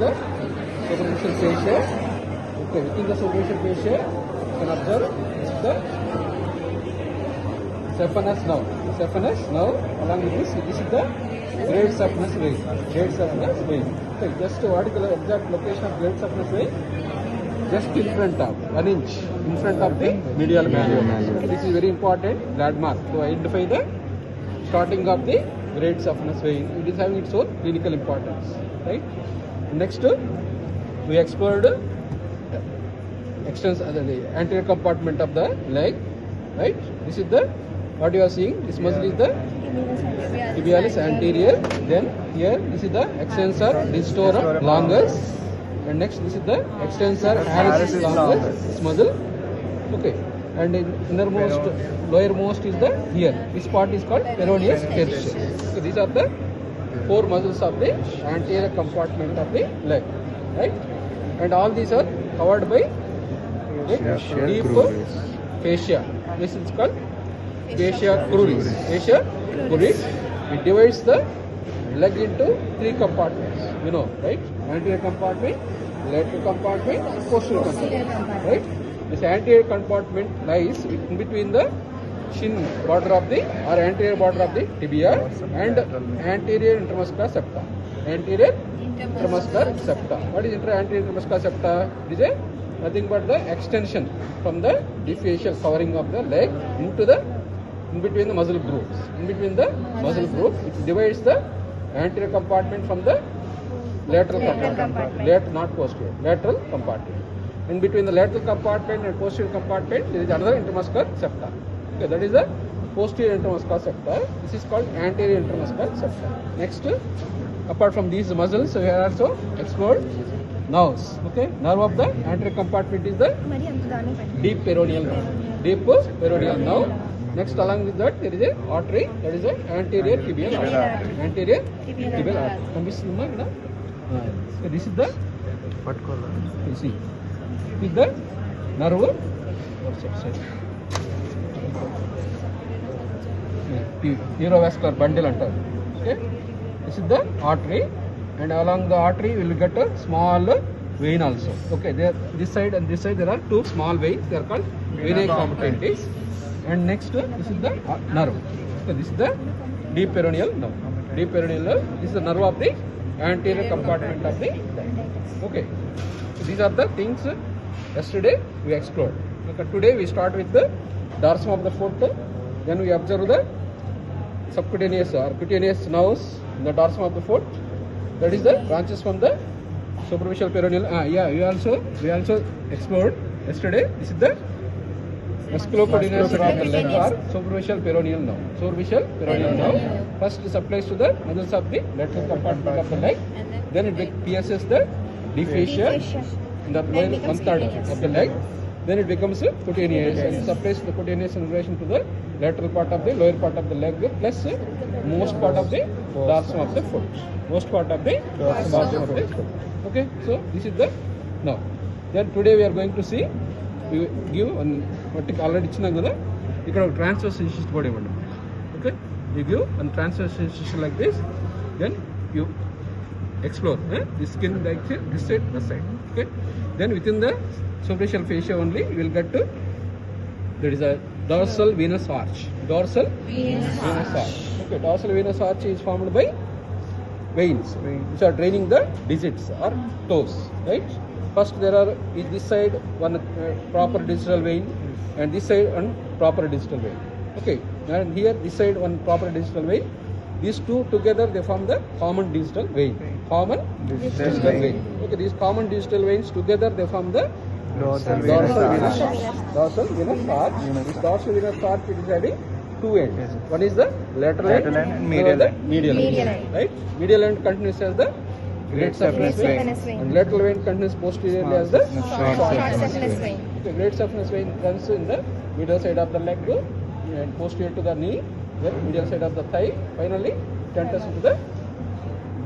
the superficial fascia. Okay, within the superficial fascia, you can observe this is the saphenous nerve. Saphenous nerve, along with this is the great saphenous vein. Great saphenous vein. Okay, just what is the exact location of great saphenous vein? Just in front of 1 inch in front of the medial malleolus. This is very important landmark to identify the starting of the great saphenous vein. It is having its own clinical importance, right? Next, we explored extension the anterior compartment of the leg, right? This is the what you are seeing. This muscle is the tibialis anterior. Then here this is the extensor digitorum longus, and next this is the extensor hallucis longus. This muscle, okay. And in innermost, lowermost is the here. This part is called peroneus tertius. So these are the 4 muscles of the anterior compartment of the leg, right? And all these are covered by deep fascia. This is called fascia cruris. Fascia cruris. It divides the leg into 3 compartments. You know, right? Anterior compartment, lateral compartment, posterior compartment, right? This anterior compartment lies in between the shin border of the or anterior border of the tibia and anterior intermuscular septa. Anterior intermuscular septa. What is anterior intermuscular septa? It is nothing but the extension from the deep fascial covering of the leg into the in between the muscle groups. In between the muscle group, it divides the anterior compartment from the lateral compartment. Not posterior. Lateral compartment. In between the lateral compartment and posterior compartment, there is another intermuscular septa. Okay, that is the posterior intermuscular septa. This is called anterior intermuscular septa. Next, apart from these muscles, we have also explored nerves. Okay, nerve of the anterior compartment is the deep peroneal nerve. Deep peroneal nerve. Next, along with that, there is a artery, that is a anterior tibial artery. Anterior tibial artery. So this is the what color? You see, this is the nerve. Neurovascular bundle antaru. Okay, this is the artery, and along the artery we will get a small vein also. Okay, there this side and this side there are 2 small veins. They are called venae comitatus. And next, this is the nerve. So this is the deep peroneal nerve. Deep peroneal nerve. This is the nerve of the anterior compartment of the leg. Okay. So these are the things yesterday we explored. Okay. Today we start with the dorsum of the foot. Then we observe the subcutaneous or cutaneous nerves in the dorsum of the foot. That is the branches from the superficial peroneal. We also explored yesterday. This is the musculocutaneous of the leg or superficial peroneal nerve. Superficial peroneal nerve first supplies to the muscles of the lateral compartment of the leg. Then it pierces the deep fascia in the lower 1/3 of the leg. Then it becomes cutaneous and supplies the cutaneous in relation to the lateral part of the lower part of the leg plus most part of the dorsum of the foot. Most part of the dorsum of the foot. Okay, so this is the nerve. Then today we are going to see. We give one already ఇచ్చినాం కదా ఇక్కడ ఒక transverse insist కూడా ఇవ్వండి. Okay, you give one transverse incision like this, then you explore the skin like this side, this side. Okay, then within the superficial fascia only you will get to there is a dorsal venous arch. Dorsal venous arch. Okay, dorsal venous arch is formed by veins which are draining the digits or toes, right? First there are this side one proper digital vein and this side one proper digital vein. Okay, and here this side one proper digital vein. These two together they form the common digital vein. Common digital vein. Okay, these common digital veins together they form the dorsal venous arch. Dorsal venous arch. This dorsal venous arch is having 2 ends. One is the lateral end and medial end. Right? Medial end continues as the great saphenous vein, and lateral vein continues posteriorly as the short saphenous vein. Okay, great saphenous vein runs in the medial side of the leg and posterior to the knee, then medial side of the thigh. Finally, it enters into the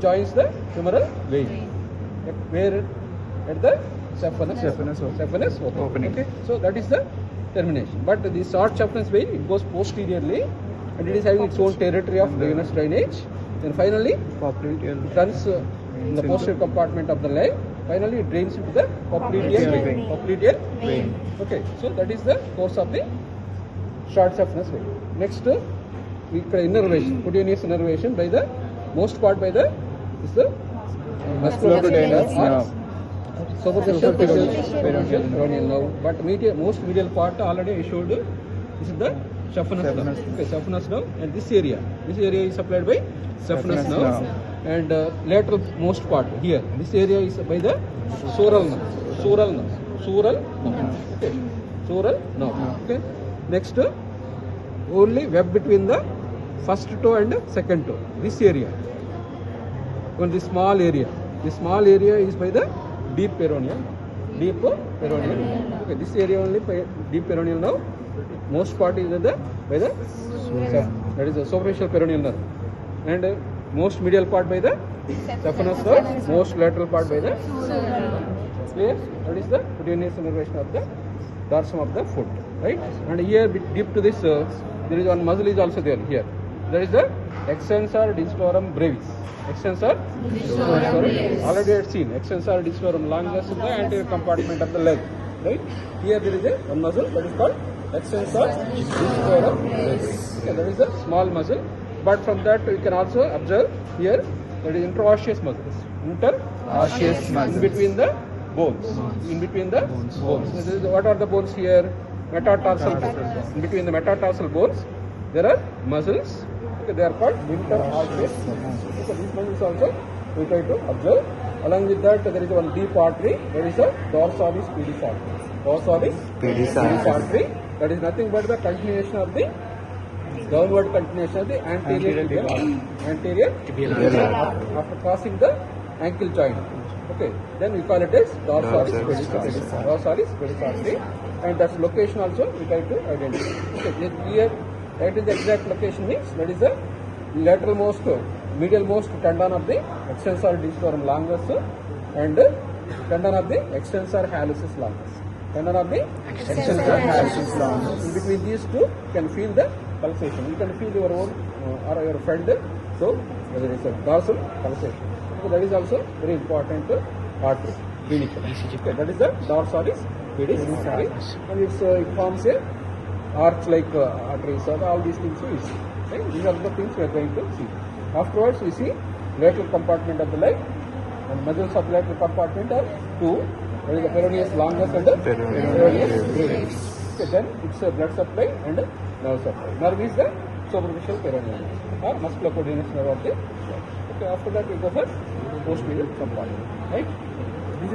joins the femoral vein. Where at the saphenous opening. Okay, so that is the termination. But the short saphenous vein it goes posteriorly, and it is having its own territory of venous drainage. Then finally, it runs in the posterior compartment of the leg. Finally, it drains into the popliteal vein. Okay, so that is the course of the short saphenous vein. Next, innervation, cutaneous innervation by the most part by the is the musculocutaneous nerve. Superficial peroneal nerve, but most medial part already I showed you. This is the saphenous nerve. Okay, saphenous nerve, and this area is supplied by saphenous nerve, and lateral most part here. This area is by the sural nerve. Okay, sural nerve. Okay, next, only web between the first toe and second toe. This area, on the small area. The small area is by the deep peroneal. Okay, this area only by deep peroneal nerve. Most part is by the that is the superficial peroneal nerve, and most medial part by the saphenous nerve, most lateral part by the clear. That is the cutaneous innervation of the dorsum of the foot, right? And here deep to this, there is one muscle is also there here. There is the extensor digitorum brevis. Extensor digitorum. Already I had seen extensor digitorum longus in the anterior compartment of the leg, right? Here there is one muscle that is called extensor digitorum brevis. Okay, that is a small muscle, but from that you can also observe here that is interosseous muscles. Interosseous muscles in between the bones. What are the bones here? Metatarsal bones. In between the metatarsal bones, there are muscles. Okay, they are called interosseous muscles. So these muscles also we try to observe. Along with that, there is one deep artery. There is a dorsalis pedis artery. That is nothing but the continuation of the downward continuation of the anterior tibial after crossing the ankle joint. Okay, then we call it as dorsalis pedis artery, and that's location also we try to identify. Okay, here that is the exact location means that is the lateral most, medial most tendon of the extensor digitorum longus and tendon of the extensor hallucis longus. In between these two, you can feel the pulsation. You can feel your own or your friend. So there is a dorsal pulsation. So that is also very important artery. Okay, that is the dorsalis pedis artery, and it forms a arch-like arteries. So all these things we see. Right? These are the things we are going to see. Afterwards, we see lateral compartment of the leg, and muscles of lateral compartment are two. There is the peroneus longus and the peroneus brevis. Okay, then it's a blood supply and nerve supply. Nerve is the superficial peroneal or musculocutaneous nerve of the leg. Okay, after that we go for posterior compartment. Right?